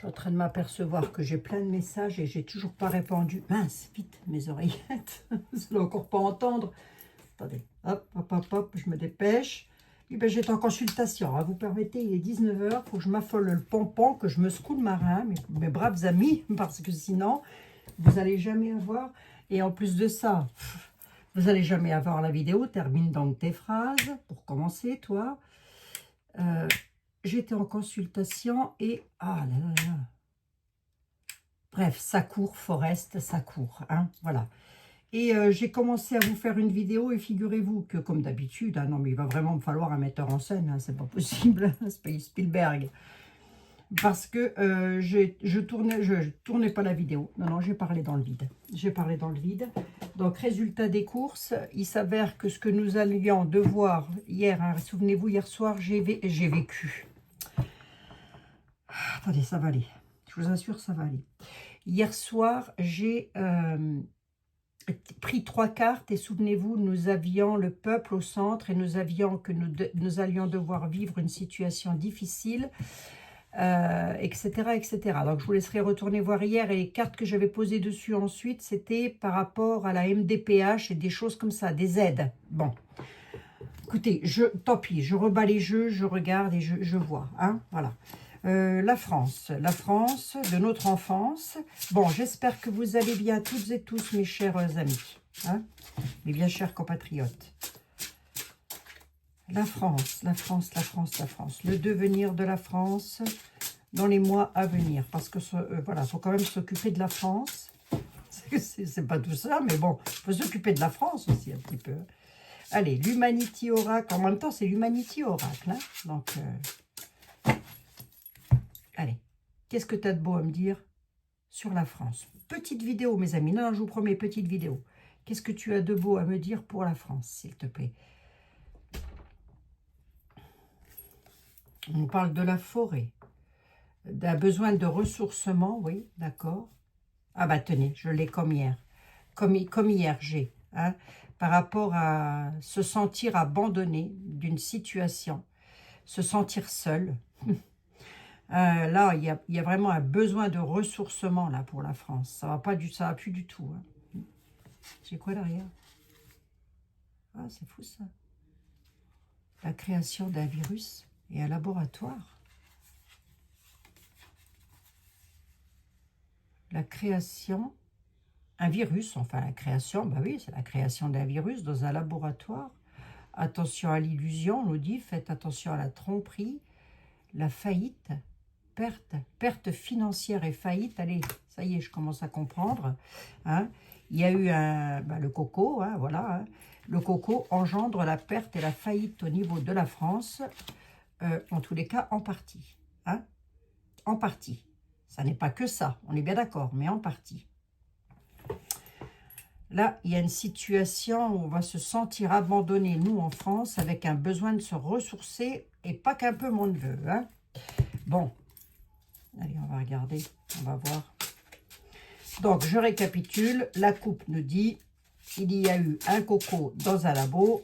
suis en train de m'apercevoir que j'ai plein de messages et j'ai toujours pas répondu. Mince, vite, mes oreillettes. Je ne vais encore pas entendre. Attendez, hop, hop, hop, hop, je me dépêche. Et ben, j'étais en consultation. Hein. Vous permettez, il est 19 h. Il faut que je m'affole le pompon, que je me secoue le marin, mes braves amis, parce que sinon, vous n'allez jamais avoir. Et en plus de ça, vous n'allez jamais avoir la vidéo. Termine donc tes phrases. Pour commencer, toi. J'étais en consultation et... Ah là là là. Bref, ça court, Forest, ça court. Hein, voilà. Et j'ai commencé à vous faire une vidéo et figurez-vous que, comme d'habitude, non mais il va vraiment me falloir un metteur en scène, hein, c'est pas possible, c'est pas Spielberg. Parce que je tournais pas la vidéo, non, j'ai parlé dans le vide. J'ai parlé dans le vide. Donc, résultat des courses, il s'avère que ce que nous allions devoir hier, hein, souvenez-vous, hier soir, j'ai vécu. Attendez, ça va aller. Je vous assure, ça va aller. Hier soir, j'ai pris 3 cartes et souvenez-vous, nous avions le peuple au centre et nous allions devoir vivre une situation difficile, etc., etc. Donc, je vous laisserai retourner voir hier et les cartes que j'avais posées dessus ensuite, c'était par rapport à la MDPH et des choses comme ça, des aides. Bon, écoutez, tant pis, je rebats les jeux, je regarde et je vois, hein, voilà. La France de notre enfance. Bon, j'espère que vous allez bien toutes et tous, mes chers amis, hein, mes bien chers compatriotes. La France, la France, la France, la France. Le devenir de la France dans les mois à venir. Parce que, voilà, il faut quand même s'occuper de la France. C'est pas tout ça, mais bon, il faut s'occuper de la France aussi un petit peu. Allez, l'Humanity Oracle. En même temps, c'est l'Humanity Oracle. Hein, donc... Allez, qu'est-ce que tu as de beau à me dire sur la France? Petite vidéo, mes amis. Non, je vous promets, petite vidéo. Qu'est-ce que tu as de beau à me dire pour la France, s'il te plaît? On parle de la forêt, d'un besoin de ressourcement, oui, d'accord. Ah bah tenez, je l'ai comme hier. Comme hier, j'ai. Hein, par rapport à se sentir abandonné d'une situation, se sentir seul. Là, il y a vraiment un besoin de ressourcement là pour la France. Ça va plus du tout. Hein. J'ai quoi derrière? Ah, c'est fou ça. La création d'un virus et un laboratoire. La création, un virus, enfin la création, bah oui, c'est la création d'un virus dans un laboratoire. Attention à l'illusion, on nous dit, faites attention à la tromperie, la faillite. Perte financière et faillite, allez, ça y est, je commence à comprendre. Hein. Il y a eu le coco, hein, voilà. Hein. Le coco engendre la perte et la faillite au niveau de la France, en tous les cas, en partie. Hein. En partie. Ça n'est pas que ça, on est bien d'accord, mais en partie. Là, il y a une situation où on va se sentir abandonné, nous, en France, avec un besoin de se ressourcer, et pas qu'un peu mon neveu. Hein. Bon. Allez, on va regarder, on va voir. Donc, je récapitule. La coupe nous dit, il y a eu un coco dans un labo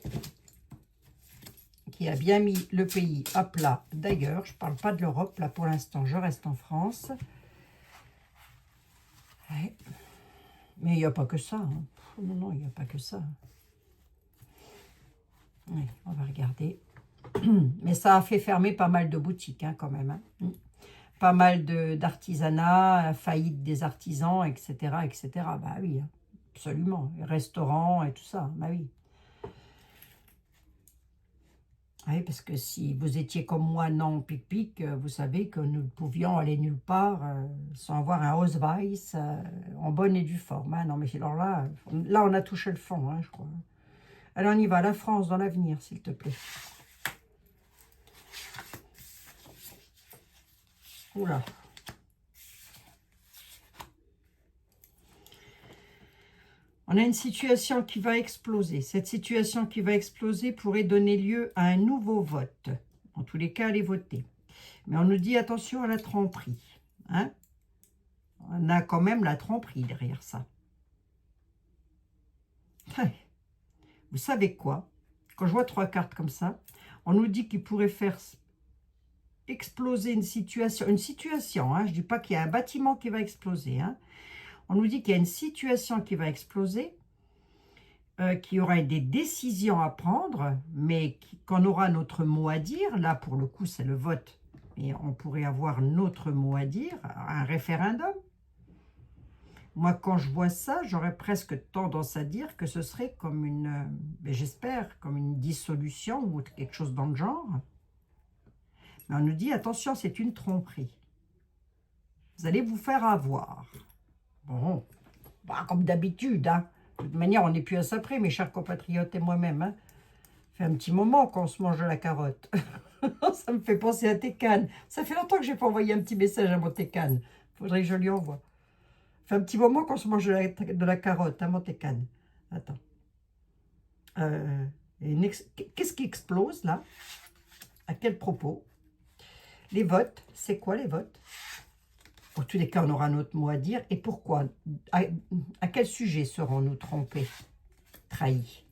qui a bien mis le pays à plat. D'ailleurs, je ne parle pas de l'Europe. Là, pour l'instant, je reste en France. Ouais. Mais il n'y a pas que ça. Hein. Non, non, il n'y a pas que ça. Ouais, on va regarder. Mais ça a fait fermer pas mal de boutiques, hein, quand même. Hein. Pas mal d'artisanat, faillite des artisans, etc., etc. Bah oui, absolument. Les restaurants et tout ça, bah oui. Oui, parce que si vous étiez comme moi, non, pic-pic, vous savez que nous pouvions aller nulle part sans avoir un Ausweis en bonne et due forme. Hein. Non, mais alors là, on a touché le fond, hein, je crois. Alors, on y va, la France dans l'avenir, s'il te plaît. Oula. On a une situation qui va exploser. Cette situation qui va exploser pourrait donner lieu à un nouveau vote. En tous les cas, allez voter. Mais on nous dit attention à la tromperie. Hein? On a quand même la tromperie derrière ça. Vous savez quoi? Quand je vois 3 cartes comme ça, on nous dit qu'il pourrait faire exploser une situation, hein, je ne dis pas qu'il y a un bâtiment qui va exploser, hein. On nous dit qu'il y a une situation qui va exploser, qu'il y aura des décisions à prendre, mais qu'on aura notre mot à dire. Là, pour le coup, c'est le vote. Et on pourrait avoir notre mot à dire, un référendum. Moi, quand je vois ça, j'aurais presque tendance à dire que ce serait comme une, j'espère, comme une dissolution ou quelque chose dans le genre. Mais on nous dit, attention, c'est une tromperie. Vous allez vous faire avoir. Bon, bah, comme d'habitude, hein. De toute manière, on n'est plus à ça près, mes chers compatriotes et moi-même. Hein. Ça fait un petit moment qu'on se mange de la carotte. Ça me fait penser à Tecan. Ça fait longtemps que je n'ai pas envoyé un petit message à mon Tecan. Il faudrait que je lui envoie. Ça fait un petit moment qu'on se mange de la carotte à mon Tecan. Attends. Qu'est-ce qui explose, là? À quel propos? Les votes. C'est quoi, les votes? Pour tous les cas, on aura notre mot à dire. Et pourquoi? À quel sujet serons-nous trompés, trahis?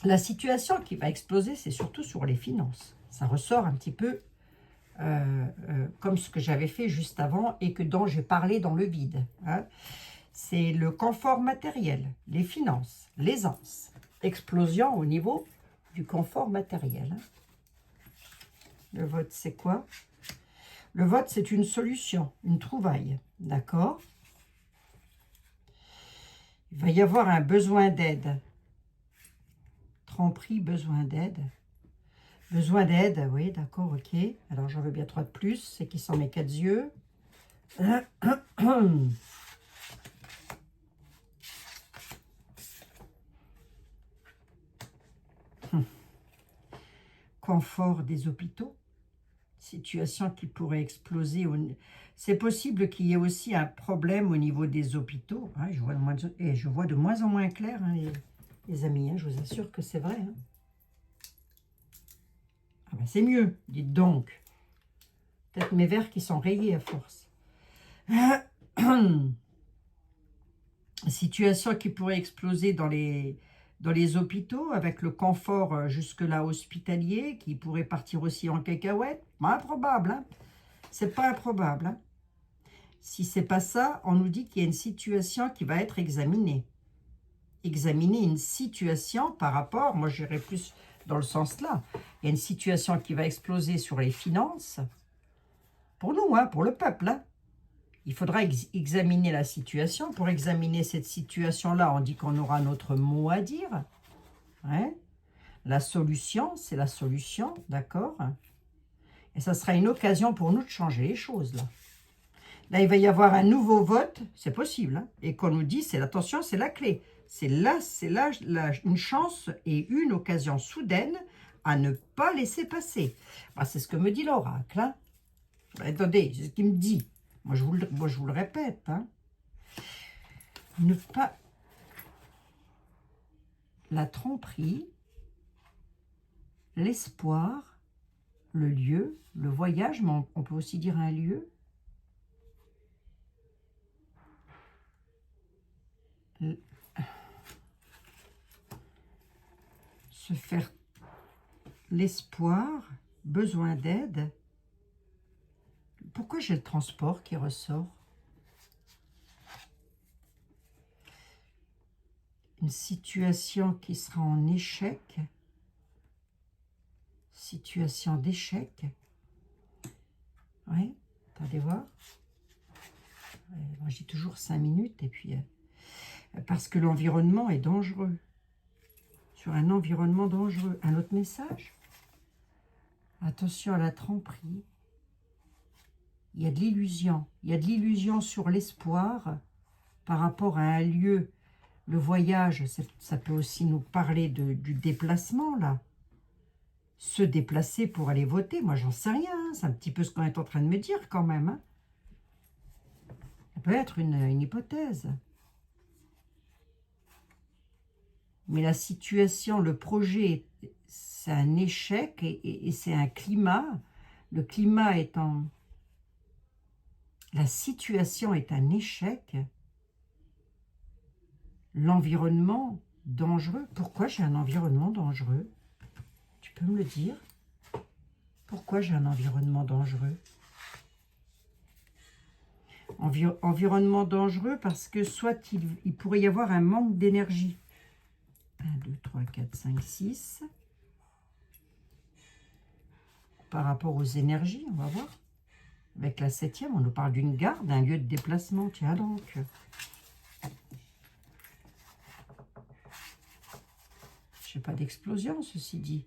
La situation qui va exploser, c'est surtout sur les finances. Ça ressort un petit peu comme ce que j'avais fait juste avant et dont j'ai parlé dans le vide. Hein. C'est le confort matériel, les finances, l'aisance. Explosion au niveau du confort matériel. Hein. Le vote, c'est quoi? Le vote, c'est une solution, une trouvaille, d'accord? Il va y avoir un besoin d'aide. Tromperie, besoin d'aide. Besoin d'aide, oui, d'accord, ok. Alors, j'en veux bien 3 de plus, c'est qui sont mes 4 yeux. Confort des hôpitaux. Situation qui pourrait exploser. C'est possible qu'il y ait aussi un problème au niveau des hôpitaux. Hein, je vois de moins en moins clair, hein, les amis. Hein, je vous assure que c'est vrai. Hein. Ah ben, c'est mieux, dites donc. Peut-être mes verres qui sont rayés à force. Situation qui pourrait exploser dans les hôpitaux, avec le confort jusque-là hospitalier, qui pourrait partir aussi en cacahuète. Pas improbable, hein. C'est pas improbable. Hein. Si c'est pas ça, on nous dit qu'il y a une situation qui va être examinée. Examiner une situation par rapport, moi j'irais plus dans le sens là, il y a une situation qui va exploser sur les finances, pour nous, hein, pour le peuple. Hein. Il faudra examiner la situation. Pour examiner cette situation-là, on dit qu'on aura notre mot à dire. Ouais. La solution, c'est la solution, d'accord? Et ça sera une occasion pour nous de changer les choses, là. Là, il va y avoir un nouveau vote, c'est possible, hein, et qu'on nous dit, c'est l'attention, c'est la clé. C'est là une chance et une occasion soudaine à ne pas laisser passer. Bah, c'est ce que me dit l'oracle. Hein. Attendez, c'est ce qu'il me dit. Moi, je vous le répète. Hein. Ne pas... La tromperie, l'espoir, le lieu, le voyage, mais on peut aussi dire un lieu. Se faire l'espoir, besoin d'aide. Pourquoi j'ai le transport qui ressort? Une situation qui sera en échec. Situation d'échec. Oui, attendez voir. Moi, j'ai toujours 5 minutes et puis... parce que l'environnement est dangereux. Sur un environnement dangereux. Un autre message? Attention à la tromperie. Il y a de l'illusion. Il y a de l'illusion sur l'espoir par rapport à un lieu. Le voyage, ça peut aussi nous parler du déplacement, là. Se déplacer pour aller voter, moi, j'en sais rien. Hein. C'est un petit peu ce qu'on est en train de me dire, quand même. Hein. Ça peut être une hypothèse. Mais la situation, le projet, c'est un échec et c'est un climat. Le climat étant... La situation est un échec. L'environnement dangereux. Pourquoi j'ai un environnement dangereux? Tu peux me le dire? Pourquoi j'ai un environnement dangereux? Environnement dangereux parce que soit il pourrait y avoir un manque d'énergie. 1, 2, 3, 4, 5, 6. Par rapport aux énergies, on va voir. Avec la 7e, on nous parle d'une gare, d'un lieu de déplacement. Tiens donc. Je n'ai pas d'explosion, ceci dit.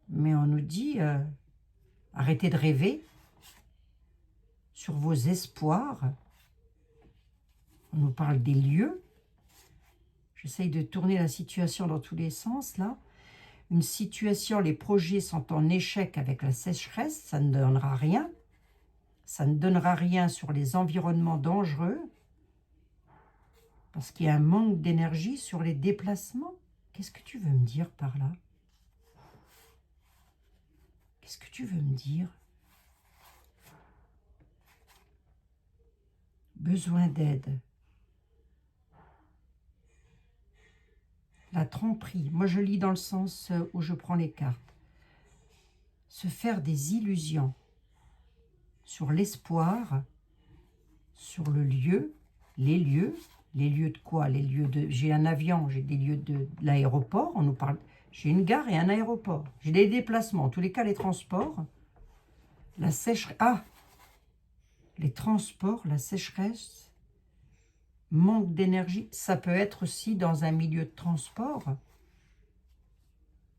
Mais on nous dit, arrêtez de rêver sur vos espoirs. On nous parle des lieux. J'essaye de tourner la situation dans tous les sens, là. Une situation, les projets sont en échec avec la sécheresse, ça ne donnera rien. Ça ne donnera rien sur les environnements dangereux, parce qu'il y a un manque d'énergie sur les déplacements. Qu'est-ce que tu veux me dire par là? Qu'est-ce que tu veux me dire? Besoin d'aide. La tromperie. Moi, je lis dans le sens où je prends les cartes. Se faire des illusions sur l'espoir, sur le lieu, les lieux de quoi? Les lieux de... J'ai un avion, j'ai des lieux de l'aéroport, on nous parle... J'ai une gare et un aéroport. J'ai des déplacements, en tous les cas, les transports. La sécheresse... Ah! Les transports, la sécheresse, manque d'énergie, ça peut être aussi dans un milieu de transport.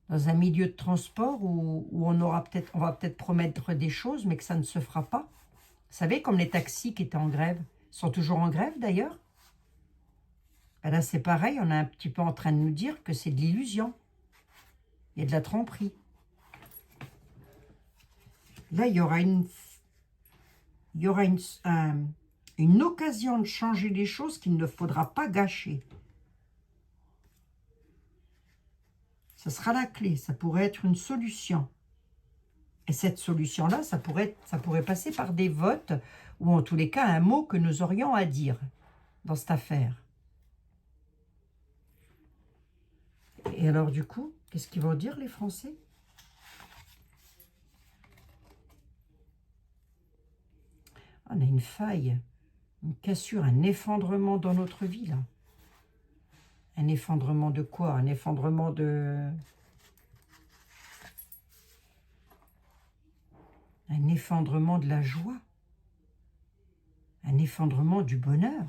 Dans un milieu de transport où on va peut-être promettre des choses, mais que ça ne se fera pas. Vous savez, comme les taxis qui étaient en grève, sont toujours en grève d'ailleurs. Ben là, c'est pareil, on est un petit peu en train de nous dire que c'est de l'illusion. Il y a de la tromperie. Là, il y aura une occasion de changer les choses qu'il ne faudra pas gâcher. Ce sera la clé, ça pourrait être une solution. Et cette solution-là, ça pourrait passer par des votes, ou en tous les cas, un mot que nous aurions à dire dans cette affaire. Et alors, du coup, qu'est-ce qu'ils vont dire, les Français? On a une faille, une cassure, un effondrement dans notre vie, là. Un effondrement de quoi? Un effondrement de... Un effondrement de la joie. Un effondrement du bonheur.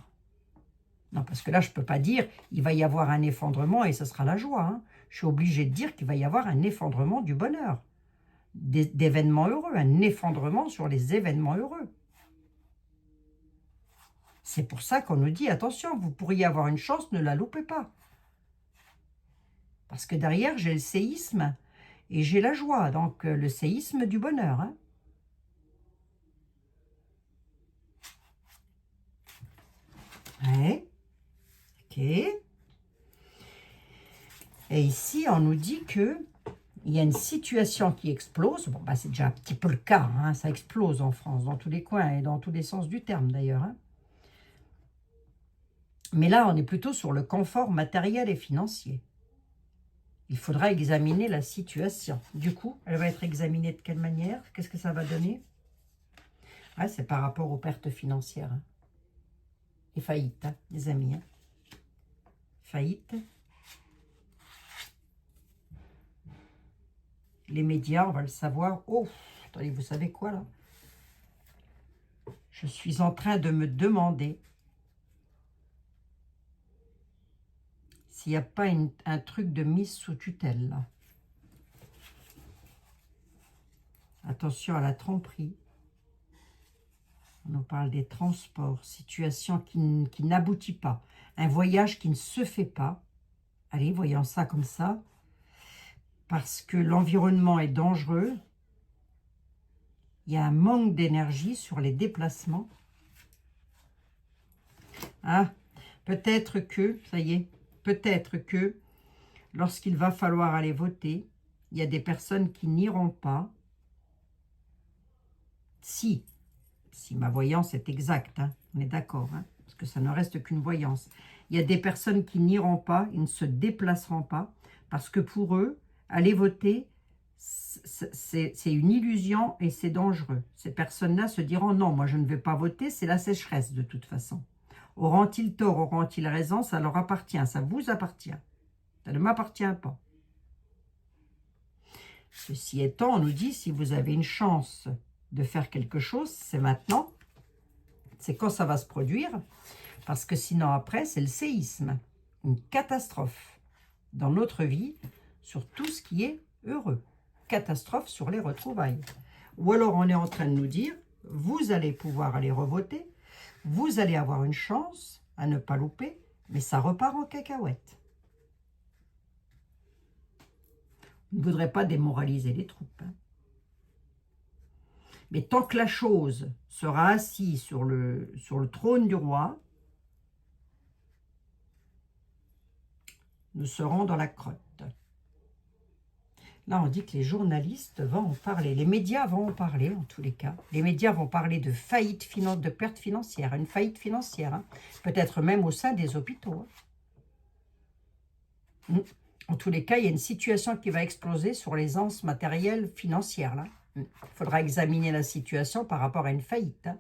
Non, parce que là, je ne peux pas dire il va y avoir un effondrement et ce sera la joie. Hein. Je suis obligée de dire qu'il va y avoir un effondrement du bonheur. D'événements heureux, un effondrement sur les événements heureux. C'est pour ça qu'on nous dit, attention, vous pourriez avoir une chance, ne la loupez pas. Parce que derrière, j'ai le séisme et j'ai la joie. Donc, le séisme du bonheur. Hein. Ouais. Ok. Et ici, on nous dit que il y a une situation qui explose. Bon, bah, c'est déjà un petit peu le cas. Hein. Ça explose en France, dans tous les coins et dans tous les sens du terme, d'ailleurs. Hein. Mais là, on est plutôt sur le confort matériel et financier. Il faudra examiner la situation. Du coup, elle va être examinée de quelle manière? Qu'est-ce que ça va donner? Ouais, c'est par rapport aux pertes financières. Hein. Et faillite, hein, les amis. Hein. Faillite. Les médias, on va le savoir. Oh, attendez, vous savez quoi là? Je suis en train de me demander s'il n'y a pas un truc de mise sous tutelle là. Attention à la tromperie. On nous parle des transports, situation qui n'aboutit pas. Un voyage qui ne se fait pas. Allez, voyons ça comme ça. Parce que l'environnement est dangereux. Il y a un manque d'énergie sur les déplacements. Ah, peut-être que, ça y est, peut-être que lorsqu'il va falloir aller voter, il y a des personnes qui n'iront pas. Si ma voyance est exacte, hein, on est d'accord, hein, parce que ça ne reste qu'une voyance. Il y a des personnes qui n'iront pas, ils ne se déplaceront pas, parce que pour eux, aller voter, c'est une illusion et c'est dangereux. Ces personnes-là se diront, non, moi je ne vais pas voter, c'est la sécheresse de toute façon. Auront-ils tort, auront-ils raison, ça leur appartient, ça vous appartient. Ça ne m'appartient pas. Ceci étant, on nous dit, si vous avez une chance de faire quelque chose, c'est maintenant, c'est quand ça va se produire, parce que sinon après, c'est le séisme, une catastrophe dans notre vie, sur tout ce qui est heureux. Catastrophe sur les retrouvailles. Ou alors on est en train de nous dire, vous allez pouvoir aller revoter, vous allez avoir une chance à ne pas louper, mais ça repart en cacahuète. On ne voudrait pas démoraliser les troupes. Hein. Mais tant que la chose sera assise sur le trône du roi, nous serons dans la crotte. Là, on dit que les journalistes vont en parler. Les médias vont en parler, en tous les cas. Les médias vont parler de faillite, de perte financière, une faillite financière. Hein. Peut-être même au sein des hôpitaux. Hein. En tous les cas, il y a une situation qui va exploser sur l'aisance matérielle financière. Là. Il faudra examiner la situation par rapport à une faillite. Hein.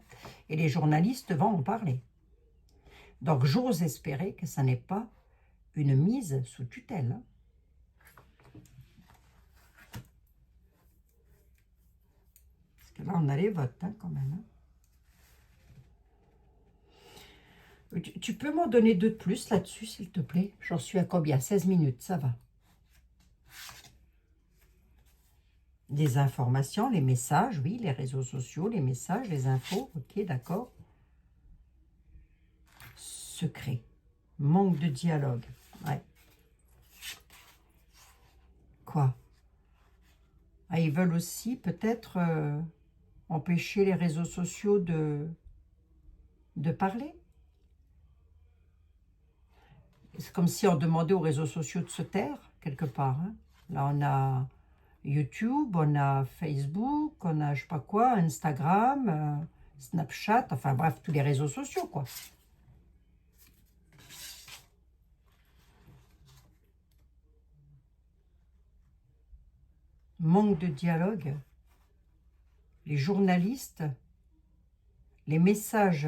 Et les journalistes vont en parler. Donc, j'ose espérer que ça n'est pas une mise sous tutelle. Hein. Là, on a les votes, hein, quand même. Hein. Tu peux m'en donner 2 de plus là-dessus, s'il te plaît? J'en suis à combien? 16 minutes, ça va. Des informations, les messages, oui, les réseaux sociaux, les messages, les infos, ok, d'accord. Secret. Manque de dialogue, ouais. Quoi? Ah, ils veulent aussi peut-être... empêcher les réseaux sociaux de parler. C'est comme si on demandait aux réseaux sociaux de se taire, quelque part. Hein. Là, on a YouTube, on a Facebook, on a je sais pas quoi, Instagram, Snapchat, enfin bref, tous les réseaux sociaux, quoi. Manque de dialogue. Les journalistes, les messages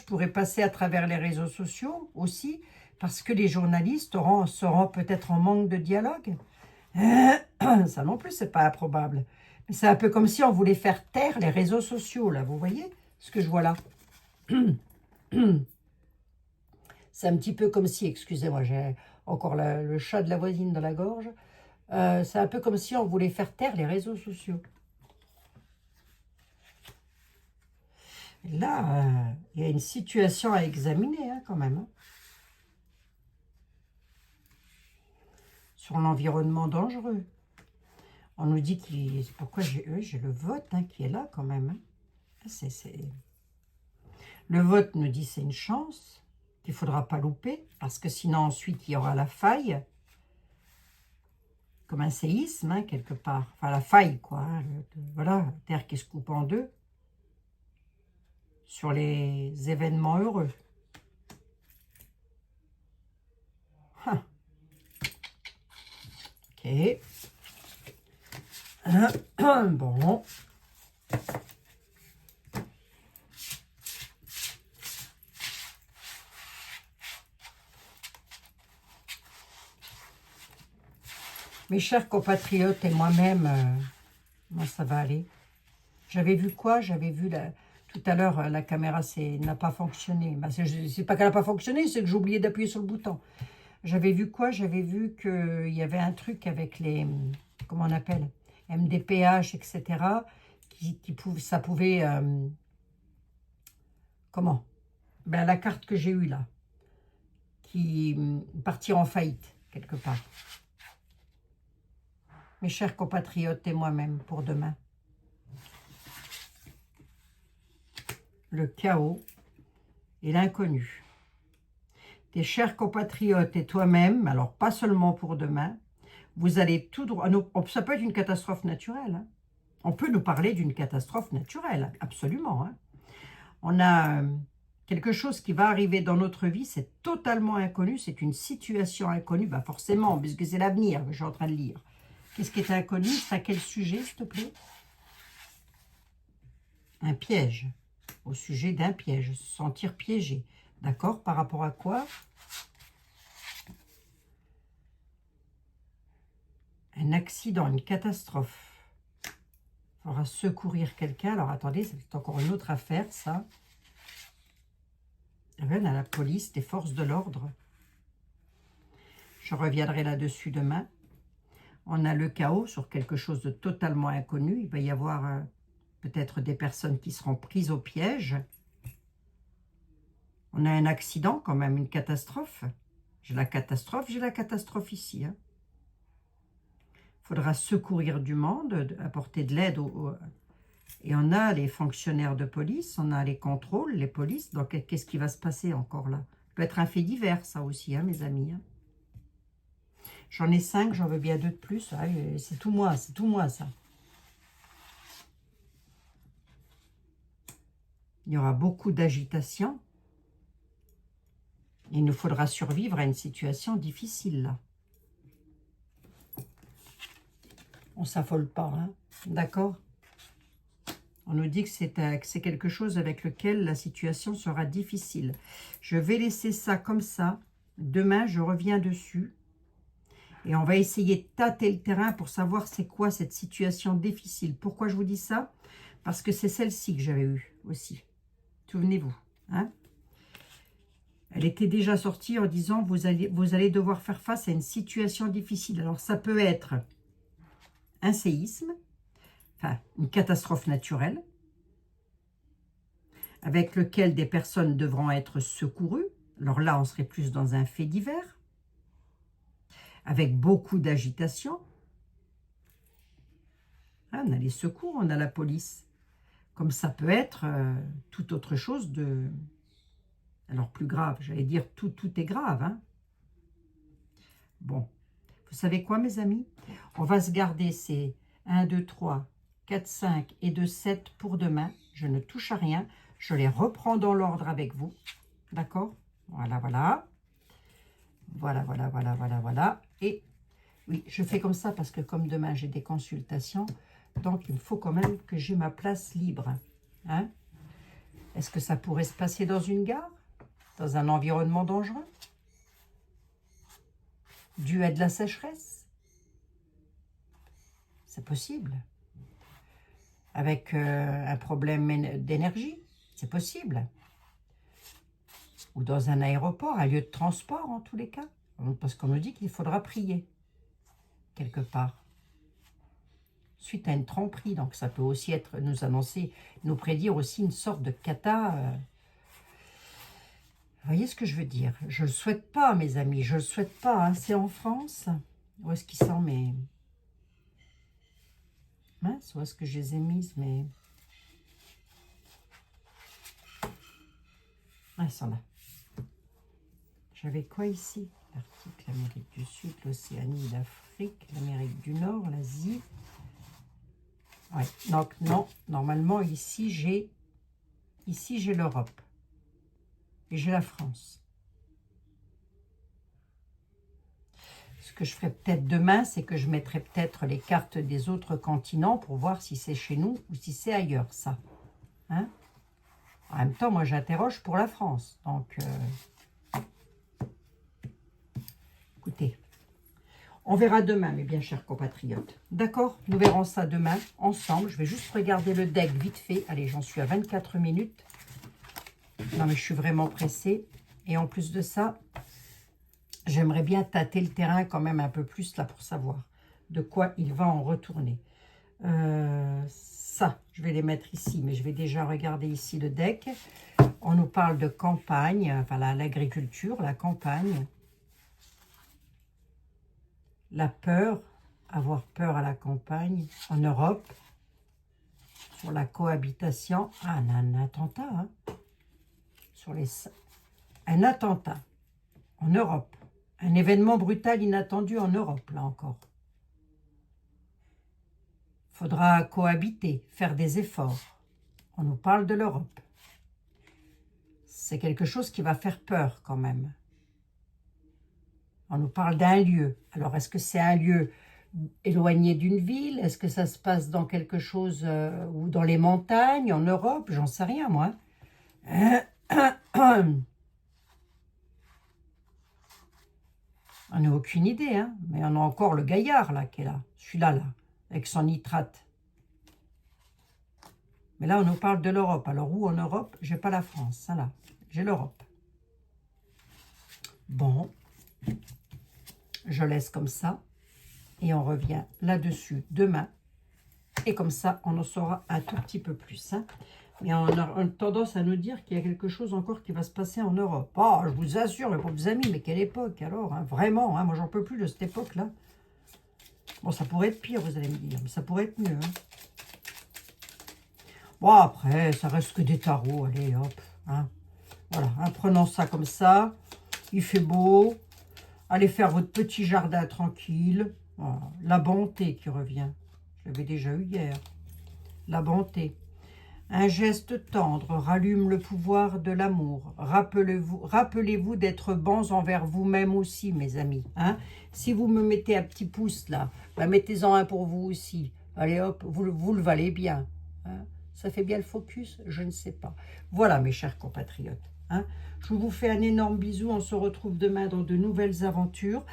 pourraient passer à travers les réseaux sociaux aussi, parce que les journalistes seront peut-être en manque de dialogue. Ça non plus, c'est pas improbable. Mais c'est un peu comme si on voulait faire taire les réseaux sociaux, là, vous voyez ce que je vois là? C'est un petit peu comme si, excusez-moi, j'ai encore le chat de la voisine dans la gorge, c'est un peu comme si on voulait faire taire les réseaux sociaux. Là, il y a une situation à examiner, hein, quand même. Hein. Sur l'environnement dangereux. On nous dit qu'il... Pourquoi j'ai le vote hein, qui est là, quand même. Hein. Le vote nous dit c'est une chance qu'il ne faudra pas louper, parce que sinon, ensuite, il y aura la faille, comme un séisme, hein, quelque part. Enfin, la faille, quoi. Hein, voilà, la terre qui se coupe en deux. Sur les événements heureux. Hein. Ok. Bon. Mes chers compatriotes et moi-même, moi ça va aller. J'avais vu quoi? J'avais vu tout à l'heure, la caméra n'a pas fonctionné. Ben, c'est pas qu'elle n'a pas fonctionné, c'est que j'ai oublié d'appuyer sur le bouton. J'avais vu quoi? J'avais vu qu'il y avait un truc avec les, comment on appelle, MDPH, etc. Ça pouvait, comment? Ben, la carte que j'ai eue là, qui partir en faillite, quelque part. Mes chers compatriotes et moi-même, pour demain. Le chaos et l'inconnu. Tes chers compatriotes et toi-même, alors pas seulement pour demain, vous allez tout droit... Ça peut être une catastrophe naturelle. Hein. On peut nous parler d'une catastrophe naturelle, absolument. Hein. On a quelque chose qui va arriver dans notre vie, c'est totalement inconnu, c'est une situation inconnue, ben forcément, puisque c'est l'avenir que je suis en train de lire. Qu'est-ce qui est inconnu? C'est à quel sujet, s'il te plaît? Un piège. Au sujet d'un piège. Se sentir piégé. D'accord? Par rapport à quoi? Un accident, une catastrophe. Il faudra secourir quelqu'un. Alors, attendez, c'est encore une autre affaire, ça. On a la police, des forces de l'ordre. Je reviendrai là-dessus demain. On a le chaos sur quelque chose de totalement inconnu. Il va y avoir peut-être des personnes qui seront prises au piège. On a un accident quand même, une catastrophe. J'ai la catastrophe ici. Hein. Faudra secourir du monde, apporter de l'aide. Et on a les fonctionnaires de police, on a les contrôles, les polices. Donc, qu'est-ce qui va se passer encore là? Ça peut être un fait divers, ça aussi, hein, mes amis. Hein. J'en ai 5, j'en veux bien 2 de plus. Ah, c'est tout moi, ça. Il y aura beaucoup d'agitation. Il nous faudra survivre à une situation difficile, là. On ne s'affole pas, hein, d'accord? On nous dit que c'est quelque chose avec lequel la situation sera difficile. Je vais laisser ça comme ça. Demain, je reviens dessus. Et on va essayer de tâter le terrain pour savoir c'est quoi cette situation difficile. Pourquoi je vous dis ça? Parce que c'est celle-ci que j'avais eue aussi. Souvenez-vous. Hein? Elle était déjà sortie en disant vous allez devoir faire face à une situation difficile. Alors ça peut être un séisme, enfin une catastrophe naturelle, avec lequel des personnes devront être secourues. Alors là, on serait plus dans un fait divers, avec beaucoup d'agitation. Ah, on a les secours, on a la police. Comme ça peut être tout autre chose de... Alors plus grave, j'allais dire tout est grave. Hein. Bon, vous savez quoi mes amis? On va se garder ces 1, 2, 3, 4, 5 et 2, 7 pour demain. Je ne touche à rien. Je les reprends dans l'ordre avec vous. D'accord? Voilà, voilà. Voilà. Et oui, je fais comme ça parce que comme demain j'ai des consultations, donc il me faut quand même que j'ai ma place libre. Hein? Est-ce que ça pourrait se passer dans une gare? Dans un environnement dangereux? Dû à de la sécheresse? C'est possible. Avec un problème d'énergie? C'est possible. Ou dans un aéroport, un lieu de transport en tous les cas. Parce qu'on nous dit qu'il faudra prier quelque part. Suite à une tromperie. Donc ça peut aussi être, nous annoncer, nous prédire aussi une sorte de cata. Vous voyez ce que je veux dire? Je ne le souhaite pas, mes amis. Je ne le souhaite pas. Hein. C'est en France. Où est-ce qu'ils sont, mes... Mince, où est-ce que je les ai mises, mais... Ah, ils sont là. J'avais quoi ici? L'Arctique, l'Amérique du Sud, l'Océanie, l'Afrique, l'Amérique du Nord, l'Asie. Ouais, donc non, normalement ici j'ai l'Europe. Et j'ai la France. Ce que je ferai peut-être demain, c'est que je mettrai peut-être les cartes des autres continents pour voir si c'est chez nous ou si c'est ailleurs, ça. Hein? En même temps, moi j'interroge pour la France. Donc, écoutez, on verra demain, mes bien chers compatriotes. D'accord? Nous verrons ça demain, ensemble. Je vais juste regarder le deck vite fait. Allez, j'en suis à 24 minutes. Non, mais je suis vraiment pressée. Et en plus de ça, j'aimerais bien tâter le terrain quand même un peu plus là pour savoir de quoi il va en retourner. Ça, je vais les mettre ici, mais je vais déjà regarder ici le deck. On nous parle de campagne, enfin l'agriculture, la campagne. La peur, avoir peur à la campagne, en Europe, sur la cohabitation. Ah, un attentat, hein, un attentat en Europe. Un événement brutal inattendu en Europe, là encore. Faudra cohabiter, faire des efforts. On nous parle de l'Europe. C'est quelque chose qui va faire peur quand même. On nous parle d'un lieu. Alors, est-ce que c'est un lieu éloigné d'une ville? Est-ce que ça se passe dans quelque chose ou dans les montagnes, en Europe? J'en sais rien, moi. On n'a aucune idée, hein. Mais on a encore le gaillard, là, qui est là. Celui-là, là, avec son nitrate. Mais là, on nous parle de l'Europe. Alors, où en Europe? J'ai pas la France, hein, là. J'ai l'Europe. Bon. Je laisse comme ça. Et on revient là-dessus demain. Et comme ça, on en saura un tout petit peu plus, hein. Mais on a tendance à nous dire qu'il y a quelque chose encore qui va se passer en Europe. Oh, je vous assure, mes pauvres amis, mais quelle époque alors, hein, vraiment, hein, moi j'en peux plus de cette époque-là. Bon, ça pourrait être pire, vous allez me dire, mais ça pourrait être mieux. Hein. Bon, après, ça reste que des tarots, allez, hop. Hein. Voilà, hein, prenons ça comme ça, il fait beau, allez faire votre petit jardin tranquille. Voilà. La bonté qui revient, je l'avais déjà eu hier, la bonté. Un geste tendre rallume le pouvoir de l'amour. Rappelez-vous d'être bons envers vous-même aussi, mes amis. Hein? Si vous me mettez un petit pouce là, bah mettez-en un pour vous aussi. Allez hop, vous le valez bien. Hein? Ça fait bien le focus? Je ne sais pas. Voilà, mes chers compatriotes. Hein? Je vous fais un énorme bisou. On se retrouve demain dans de nouvelles aventures.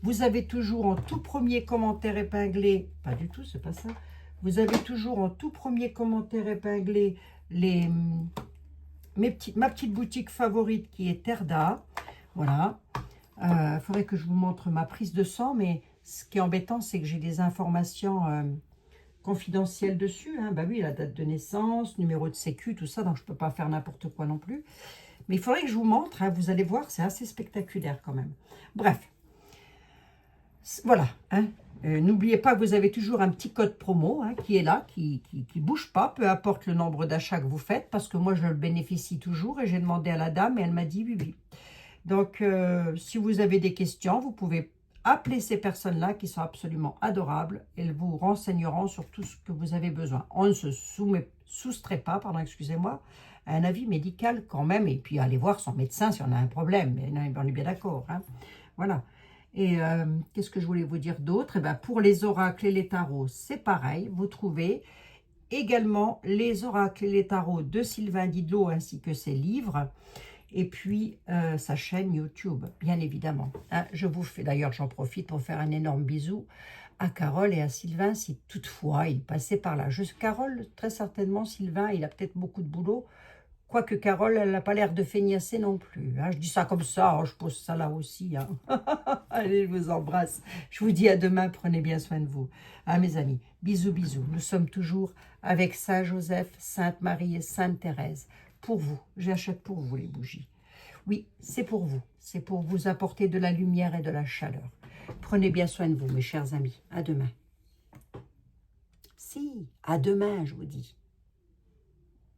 Vous avez toujours en tout premier commentaire épinglé... Pas du tout, c'est pas ça. Vous avez toujours en tout premier commentaire épinglé ma petite boutique favorite qui est Terda. Voilà. Il faudrait que je vous montre ma prise de sang, mais ce qui est embêtant, c'est que j'ai des informations confidentielles dessus. Hein. Bah oui, la date de naissance, numéro de sécu, tout ça, donc je ne peux pas faire n'importe quoi non plus. Mais il faudrait que je vous montre, hein, vous allez voir, c'est assez spectaculaire quand même. Bref, voilà, hein. N'oubliez pas que vous avez toujours un petit code promo hein, qui est là, qui ne bouge pas, peu importe le nombre d'achats que vous faites, parce que moi, je le bénéficie toujours et j'ai demandé à la dame et elle m'a dit oui, oui. Donc, si vous avez des questions, vous pouvez appeler ces personnes-là qui sont absolument adorables. Elles vous renseigneront sur tout ce que vous avez besoin. On ne se soustrait pas, pardon, excusez-moi, à un avis médical quand même, et puis aller voir son médecin si on a un problème. Mais on est bien d'accord, hein. Voilà. Et qu'est-ce que je voulais vous dire d'autre? Eh bien, pour les oracles et les tarots, c'est pareil. Vous trouvez également les oracles et les tarots de Sylvain Didlot ainsi que ses livres. Et puis, sa chaîne YouTube, bien évidemment. Hein, je vous fais, d'ailleurs, j'en profite pour faire un énorme bisou à Carole et à Sylvain, si toutefois il passait par là. Carole, très certainement, Sylvain, il a peut-être beaucoup de boulot. Quoique Carole, elle n'a pas l'air de feignasser non plus. Hein. Je dis ça comme ça, hein, je pose ça là aussi. Hein. Allez, je vous embrasse. Je vous dis à demain, prenez bien soin de vous. Hein, mes amis, bisous, bisous. Nous sommes toujours avec Saint Joseph, Sainte Marie et Sainte Thérèse. Pour vous, j'achète pour vous les bougies. Oui, c'est pour vous. C'est pour vous apporter de la lumière et de la chaleur. Prenez bien soin de vous, mes chers amis. À demain. Si, à demain, je vous dis.